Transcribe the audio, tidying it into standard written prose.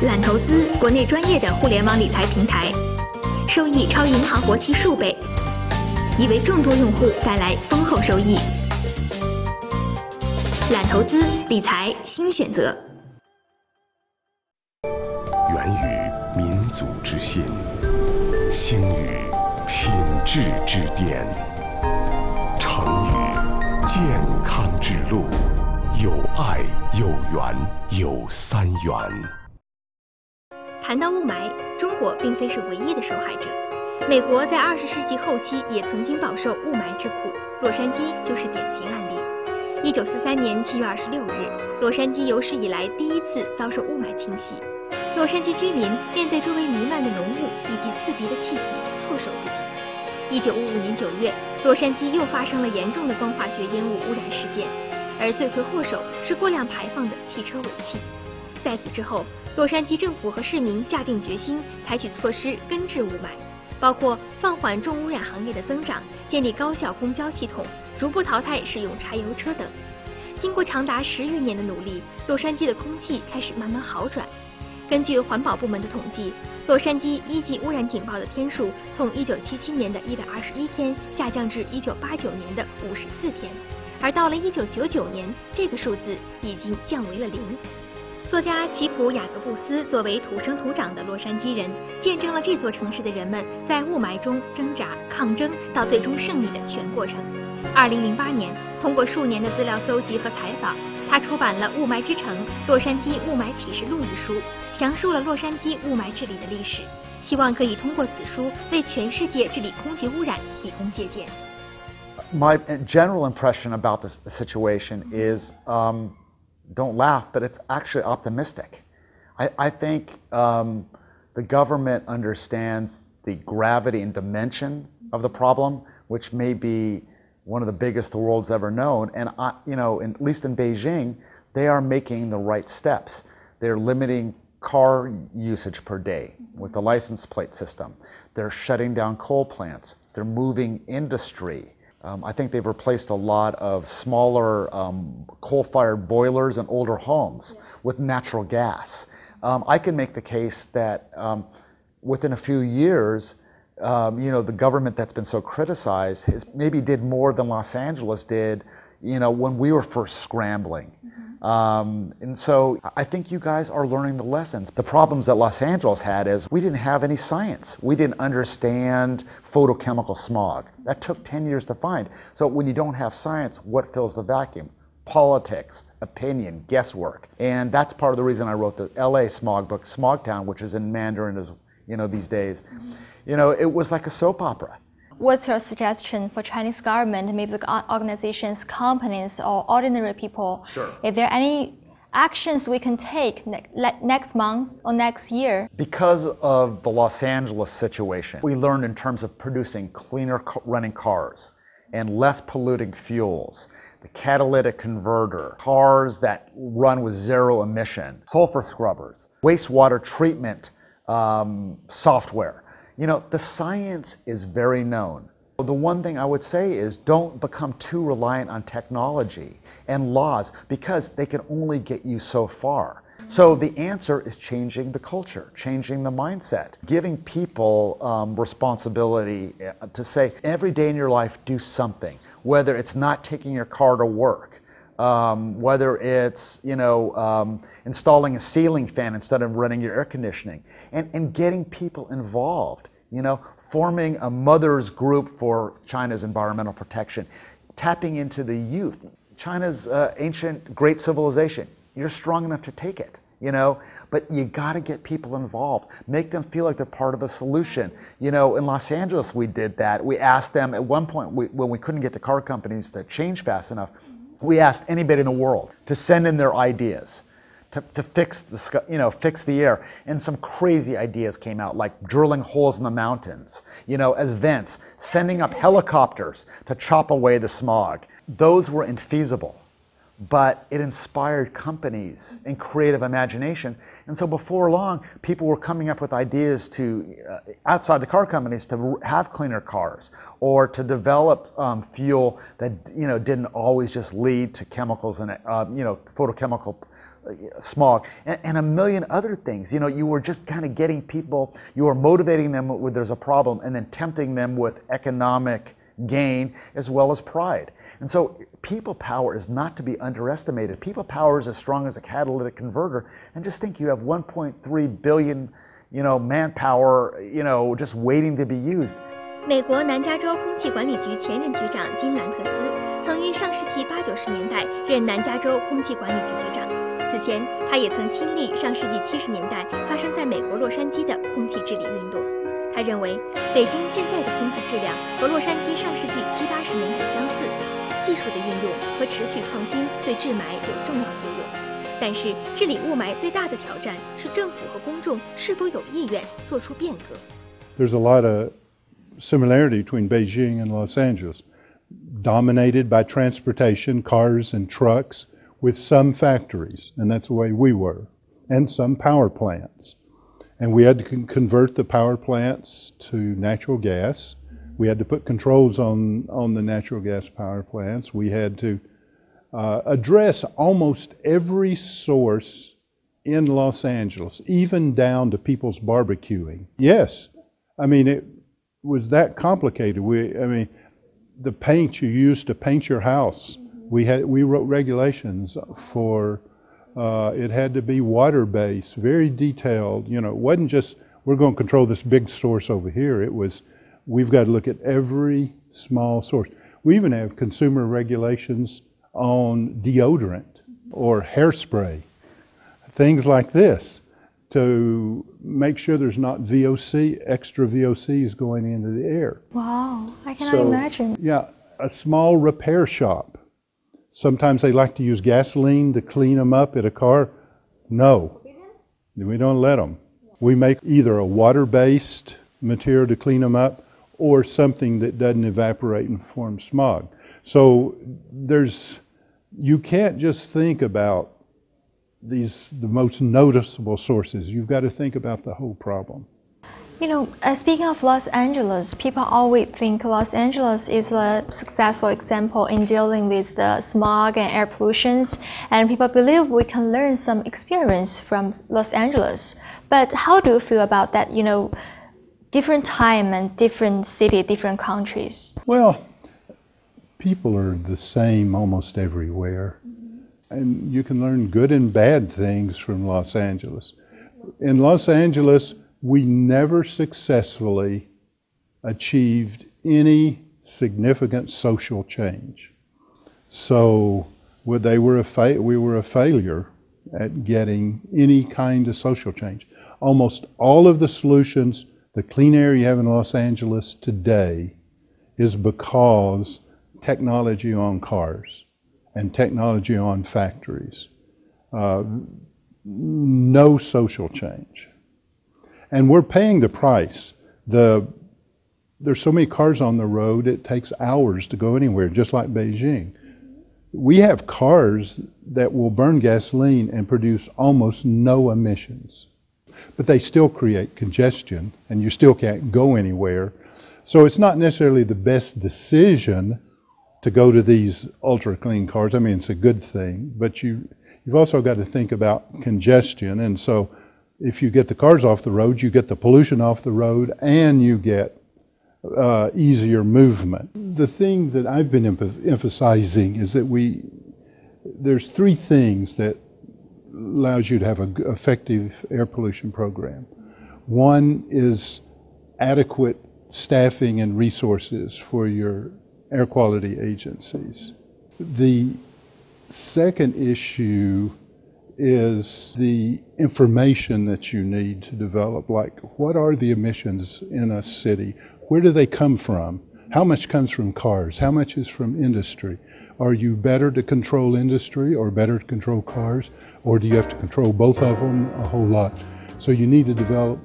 揽投资，国内专业的互联网理财平台，收益超银行活期数倍，已为众多用户带来丰厚收益。揽投资理财新选择，源于民族之心，兴于品质之巅，成于健康之路，有爱有缘有三元。谈到雾霾，中国并非是唯一的受害者。美国在20世纪后期也曾经饱受雾霾之苦，洛杉矶就是典型案例。1943年7月26日，洛杉矶有史以来第一次遭受雾霾侵袭。洛杉矶居民面对周围弥漫的浓雾以及刺鼻的气体，措手不及。1955年9月，洛杉矶又发生了严重的光化学烟雾污染事件，而罪魁祸首是过量排放的汽车尾气。在此之后，洛杉矶政府和市民下定决心，采取措施根治雾霾，包括放缓重污染行业的增长，建立高效公交系统，逐步淘汰使用柴油车等。经过长达10余年的努力，洛杉矶的空气开始慢慢好转。根据环保部门的统计，洛杉矶1级污染警报的天数从1977年的121天下降至1989年的54天，而到了1999年，这个数字已经降为了0。作家奇普·雅各布斯作为土生土长的洛杉矶人，见证了这座城市的人们在雾霾中挣扎、抗争到最终胜利的全过程。2008年，通过数年的资料搜集和采访，他出版了《雾霾之城：洛杉矶雾霾启示录》一书，详述了洛杉矶雾霾治理的历史，希望可以通过此书为全世界治理空气污染提供借鉴。My general impression about this situation is don't laugh, but it's actually optimistic. I think the government understands the gravity and dimension of the problem, which may be one of the biggest the world's ever known. And at least in Beijing, they are making the right steps. They're limiting car usage per day with the license plate system. They're shutting down coal plants. They're moving industry. I think they've replaced a lot of smaller coal-fired boilers in older homes with natural gas. I can make the case that within a few years, the government that's been so criticized maybe did more than Los Angeles did, when we were first scrambling. And so I think you guys are learning the lessons. The problems that Los Angeles had is we didn't have any science. We didn't understand photochemical smog. That took 10 years to find. So when you don't have science, what fills the vacuum? Politics, opinion, guesswork. And that's part of the reason I wrote the LA smog book, Smogtown, which is in Mandarin as these days. It was like a soap opera. What's your suggestion for Chinese government, maybe the organizations, companies, or ordinary people? Sure. If there are any actions we can take next month or next year? Because of the Los Angeles situation, we learned in terms of producing cleaner running cars and less polluting fuels, the catalytic converter, cars that run with zero emission, sulfur scrubbers, wastewater treatment software. The science is very known. The one thing I would say is don't become too reliant on technology and laws because they can only get you so far. So the answer is changing the culture, changing the mindset, giving people responsibility to say every day in your life do something, whether it's not taking your car to work, whether it's installing a ceiling fan instead of running your air conditioning, and getting people involved, forming a mothers group for China's environmental protection, tapping into the youth. China's ancient great civilization, you're strong enough to take it, but you got to get people involved, make them feel like they're part of a solution. In Los Angeles we did that. We asked them at one point when we couldn't get the car companies to change fast enough, we asked anybody in the world to send in their ideas to fix the air, and some crazy ideas came out, like drilling holes in the mountains, as vents, sending up helicopters to chop away the smog. Those were infeasible, but it inspired companies and creative imagination, and so before long, people were coming up with ideas to, outside the car companies, to have cleaner cars, or to develop fuel that didn't always just lead to chemicals and photochemical smog, and a million other things. You know, you were just kind of getting people, you were motivating them with there's a problem, and then tempting them with economic gain as well as pride. And so people power is not to be underestimated. People power is as strong as a catalytic converter. And just think, you have 1.3 billion, manpower, just waiting to be used. 美国南加州空气管理局前任局长金兰特斯曾于上世纪80、90年代任南加州空气管理局局长。此前，他也曾亲历上世纪70年代发生在美国洛杉矶的空气治理运动。他认为，北京现在的空气质量和洛杉矶上世纪70、80年代相似，技术的运用和持续创新对治霾有重要作用。但是，治理雾霾最大的挑战是政府和公众是否有意愿做出变革。There's a lot of similarity between Beijing and Los Angeles, dominated by transportation, cars and trucks, with some factories, and that's the way we were, and some power plants. And we had to convert the power plants to natural gas. We had to put controls on the natural gas power plants. We had to address almost every source in Los Angeles, even down to people's barbecuing. Yes, I mean, it was that complicated. The paint you used to paint your house, we wrote regulations for, it had to be water-based, very detailed. It wasn't just, we're going to control this big source over here. It was, we've got to look at every small source. We even have consumer regulations on deodorant or hairspray, things like this, to make sure there's not extra VOCs going into the air. Wow, I cannot imagine. Yeah, a small repair shop. Sometimes they like to use gasoline to clean them up at a car. No, we don't let them. We make either a water-based material to clean them up or something that doesn't evaporate and form smog. So you can't just think about the most noticeable sources. You've got to think about the whole problem. Speaking of Los Angeles, people always think Los Angeles is a successful example in dealing with the smog and air pollution, and people believe we can learn some experience from Los Angeles. But how do you feel about that, different time and different city, different countries? Well, people are the same almost everywhere. And you can learn good and bad things from Los Angeles. In Los Angeles, we never successfully achieved any significant social change. So we were a failure at getting any kind of social change. Almost all of the solutions, the clean air you have in Los Angeles today, is because technology on cars and technology on factories. No social change. And we're paying the price. There's so many cars on the road, it takes hours to go anywhere, just like Beijing. We have cars that will burn gasoline and produce almost no emissions. But they still create congestion, and you still can't go anywhere. So it's not necessarily the best decision to go to these ultra-clean cars. I mean, it's a good thing, but you've also got to think about congestion. And so if you get the cars off the road, you get the pollution off the road, and you get easier movement. The thing that I've been emphasizing is that there's three things that allows you to have an effective air pollution program. One is adequate staffing and resources for your air quality agencies. The second issue is the information that you need to develop, like what are the emissions in a city? Where do they come from? How much comes from cars? How much is from industry? Are you better to control industry or better to control cars? Or do you have to control both of them a whole lot? So you need to develop